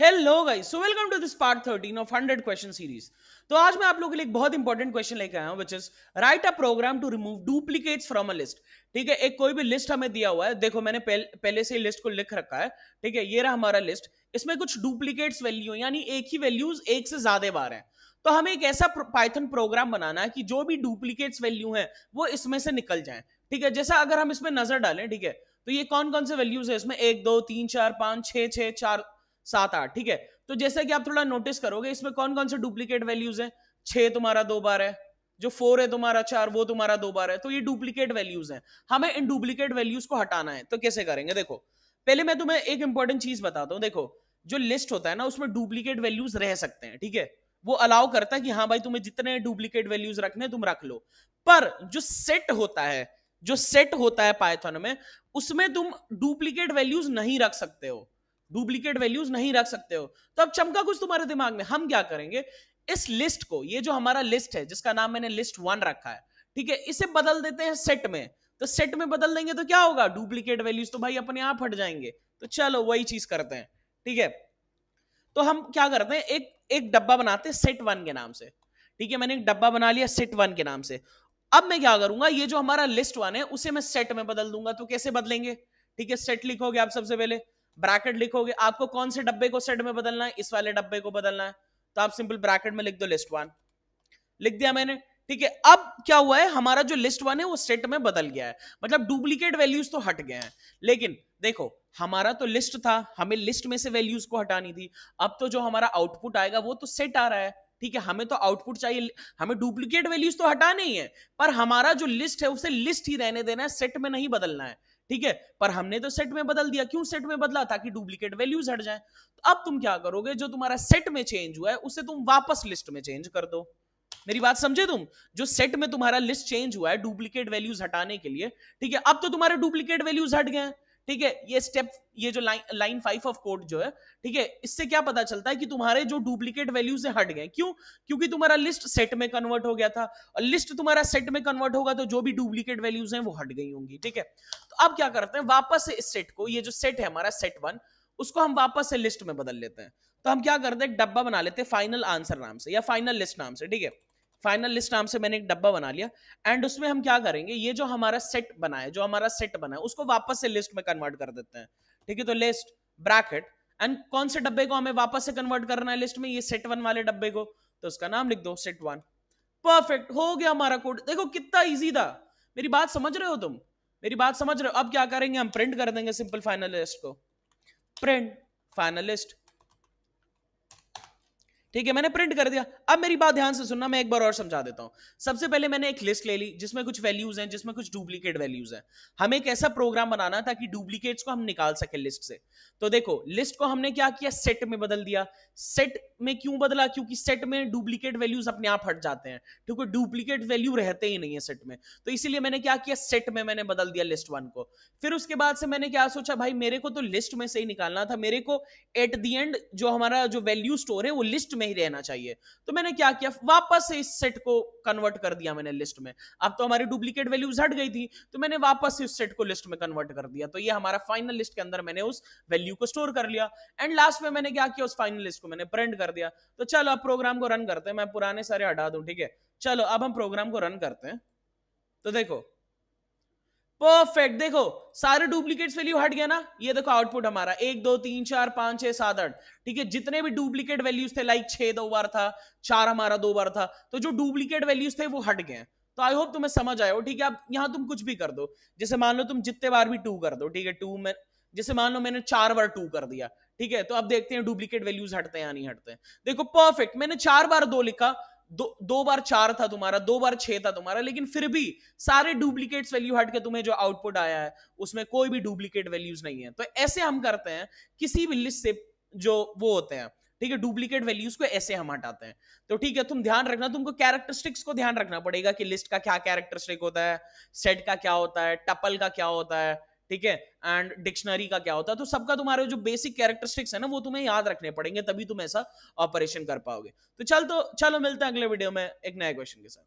Hello guys, so welcome to this part 13 of 100 question series. तो आज मैं आप लोगों के लिए एक बहुत इंपॉर्टेंट क्वेश्चन लेके आया हूं which is write a program to remove duplicates from a list. ठीक है, एक कोई भी लिस्ट हमें दिया हुआ है। देखो मैंने पहले से ही लिस्ट को लिख रखा है। ठीक है, ये रहा हमारा लिस्ट। इसमें कुछ डुप्लीकेट्स वैल्यू यानी एक ही वैल्यूज एक से ज्यादा बार है। तो हमें एक ऐसा पाइथन प्रोग्राम बनाना है कि जो भी डुप्लीकेट्स वैल्यू है वो इसमें से निकल जाए। ठीक है, जैसा अगर हम इसमें नजर डालें, ठीक है, तो ये कौन कौन से वैल्यूज है इसमें, 1 2 3 4 5 6 6 4 7 8। ठीक है, तो जैसे कि आप थोड़ा नोटिस करोगे इसमें कौन कौन से डुप्लीकेट वैल्यूज है। 6 तुम्हारा 2 बार है, जो 4 है तुम्हारा 4, वो तुम्हारा 2 बार है। तो ये डुप्लीकेट वैल्यूज हैं, हमें इन डुप्लीकेट वैल्यूज को हटाना है। तो कैसे करेंगे, देखो पहले मैं तुम्हें एक इंपॉर्टेंट चीज बताता हूं। देखो जो लिस्ट होता है ना उसमें डुप्लीकेट वैल्यूज रह सकते हैं। ठीक है, वो अलाउ करता है कि हाँ भाई तुम्हें जितने डुप्लीकेट वैल्यूज रखने तुम रख लो। पर जो सेट होता है पाइथन में, उसमें तुम डुप्लीकेट वैल्यूज नहीं रख सकते हो। डुप्लीकेट वैल्यूज नहीं रख सकते हो। तो अब चमका कुछ तुम्हारे दिमाग में, हम क्या करेंगे, इस लिस्ट को, ये जो हमारा लिस्ट है जिसका नाम मैंने लिस्ट 1 रखा है, ठीक है, इसे बदल देते हैं सेट में। तो सेट में बदल देंगे तो क्या होगा, डुप्लीकेट वैल्यूज तो भाई अपने आप हट जाएंगे। तो चलो वही चीज करते हैं। ठीक है, तो हम क्या करते हैं, एक एक डब्बा बनाते हैं सेट 1 के नाम से। ठीक है, मैंने एक डब्बा बना लिया सेट 1 के नाम से। अब मैं क्या करूंगा, ये जो हमारा लिस्ट 1 है उसे मैं सेट में बदल दूंगा। तो कैसे बदलेंगे, ठीक है, सेट लिखोगे आप सबसे पहले, ब्रैकेट लिखोगे, आपको कौन से डब्बे को सेट में बदलना है, इस वाले डब्बे को बदलना है। तो आप सिंपल ब्रैकेट में लिख दो लिस्ट 1, लिख दिया मैंने। ठीक है, अब क्या हुआ है, हमारा जो लिस्ट 1 है वो सेट में बदल गया है, मतलब डुप्लीकेट वैल्यूज तो हट गए हैं। लेकिन देखो हमारा तो लिस्ट था, हमें लिस्ट में से वैल्यूज को हटानी थी। अब तो जो हमारा आउटपुट आएगा वो तो सेट आ रहा है। ठीक है, हमें तो आउटपुट चाहिए, हमें डुप्लीकेट वैल्यूज तो हटाने ही है। पर हमारा जो लिस्ट है उसे लिस्ट ही रहने देना है, सेट में नहीं बदलना है। ठीक है, पर हमने तो सेट में बदल दिया। क्यों सेट में बदला, ताकि डुप्लीकेट वैल्यूज हट जाए। तो अब तुम क्या करोगे, जो तुम्हारा सेट में चेंज हुआ है उसे तुम वापस लिस्ट में चेंज कर दो। मेरी बात समझे तुम, जो सेट में तुम्हारा लिस्ट चेंज हुआ है डुप्लीकेट वैल्यूज हटाने के लिए, ठीक है, अब तो तुम्हारे डुप्लीकेट वैल्यूज हट गए। ठीक है, ये स्टेप, ये जो लाइन 5 ऑफ कोड जो है, ठीक है, इससे क्या पता चलता है कि तुम्हारे जो डुप्लीकेट वैल्यूज है हट गए। क्यों, क्योंकि तुम्हारा लिस्ट सेट में कन्वर्ट हो गया था, और लिस्ट तुम्हारा सेट में कन्वर्ट होगा तो जो भी डुप्लीकेट वैल्यूज हैं वो हट गई होंगी। ठीक है, तो अब क्या करते हैं, वापस से इस सेट को, ये जो सेट है हमारा सेट 1, उसको हम वापस से लिस्ट में बदल लेते हैं। तो हम क्या करते हैं, एक डब्बा बना लेते हैं फाइनल आंसर नाम से या फाइनल लिस्ट नाम से। ठीक है, फाइनल लिस्ट नाम से मैंने एक डब्बा बना लिया। एंड उसमें हम क्या करेंगे, ये जो हमारा सेट बना है, जो हमारा सेट बना है उसको वापस से लिस्ट में कन्वर्ट कर देते हैं। ठीक है, तो लिस्ट ब्रैकेट, एंड कौन से डब्बे को हमें वापस से कन्वर्ट करना है लिस्ट में, ये सेट 1 वाले डब्बे को। तो उसका नाम लिख दो सेट 1। परफेक्ट, हो गया हमारा कोड। देखो कितना इजी था। मेरी बात समझ रहे हो तुम, मेरी बात समझ रहे हो। अब क्या करेंगे, हम प्रिंट कर देंगे सिंपल फाइनल लिस्ट को, प्रिंट फाइनल लिस्ट। ठीक है, मैंने प्रिंट कर दिया। अब मेरी बात ध्यान से सुनना, मैं एक बार और समझा देता हूं। सबसे पहले मैंने एक लिस्ट ले ली जिसमें कुछ वैल्यूज हैं, जिसमें कुछ डुप्लीकेट वैल्यूज हैं। हमें एक ऐसा प्रोग्राम बनाना है ताकि डुप्लीकेट्स को हम निकाल सके लिस्ट से। तो देखो लिस्ट को हमने क्या किया, सेट में बदल दिया। सेट में क्यों बदला, क्योंकि सेट में डुप्लीकेट वैल्यूज अपने आप हट जाते हैं, क्योंकि डुप्लीकेट वैल्यू रहते ही नहीं है सेट में। तो इसीलिए मैंने क्या किया, सेट में मैंने बदल दिया लिस्ट 1 को। फिर उसके बाद से मैंने क्या सोचा, भाई मेरे को तो लिस्ट में से ही निकालना था, मेरे को एट द एंड जो हमारा जो वैल्यू स्टोर है वो लिस्ट में ही रहना चाहिए। तो मैंने क्या किया, वापस से इस सेट को कन्वर्ट कर दिया मैंने लिस्ट में। अब तो हमारी डुप्लीकेट वैल्यूज हट गई थी, तो मैंने वापस से उस सेट को लिस्ट में कन्वर्ट कर दिया। तो ये हमारा फाइनल लिस्ट के अंदर मैंने उस वैल्यू को स्टोर कर लिया। एंड लास्ट में मैंने क्या किया, उस फाइनल लिस्ट को मैंने प्रिंट कर दिया। तो चलो अब प्रोग्राम को रन करते हैं, मैं पुराने सारे हटा दूं। ठीक है, चलो अब हम प्रोग्राम को रन करते हैं। तो देखो परफेक्ट, देखो सारे डुप्लीकेट्स वैल्यू हट गया ना। ये देखो आउटपुट हमारा 1 2 3 4 5 6 7 8। ठीक है, जितने भी डुप्लीकेट वैल्यूज थे, लाइक 6 2 बार था, 4 हमारा 2 बार था, तो जो डुप्लीकेट वैल्यूज थे वो हट गए। तो आई होप तुम्हें समझ आया हो। ठीक है, अब यहां तुम कुछ भी कर दो, जैसे मान लो तुम जितने बार भी 2 कर दो। ठीक है, 2 में जैसे मान लो मैंने 4 बार 2 कर दिया। ठीक है, तो अब देखते हैं डुप्लीकेट वैल्यूज हटते हैं या नहीं हटते हैं। देखो परफेक्ट, मैंने 4 बार 2 लिखा, 2 बार 4 था तुम्हारा, 2 बार 6 था तुम्हारा, लेकिन फिर भी सारे डुप्लीकेट्स वैल्यू हट के तुम्हें जो आउटपुट आया है उसमें कोई भी डुप्लीकेट वैल्यूज नहीं है। तो ऐसे हम करते हैं किसी भी लिस्ट से जो वो होते हैं। ठीक है, डुप्लीकेट वैल्यूज को ऐसे हम हटाते हैं। तो ठीक है, तुम ध्यान रखना, तुमको कैरेक्टरिस्टिक्स को ध्यान रखना पड़ेगा कि लिस्ट का क्या कैरेक्टरिस्टिक होता है, सेट का क्या होता है, टपल का क्या होता है, ठीक है, एंड डिक्शनरी का क्या होता है। तो सबका तुम्हारे जो बेसिक कैरेक्टरिस्टिक्स है ना वो तुम्हें याद रखने पड़ेंगे, तभी तुम ऐसा ऑपरेशन कर पाओगे। तो चलो मिलते हैं अगले वीडियो में एक नए क्वेश्चन के साथ।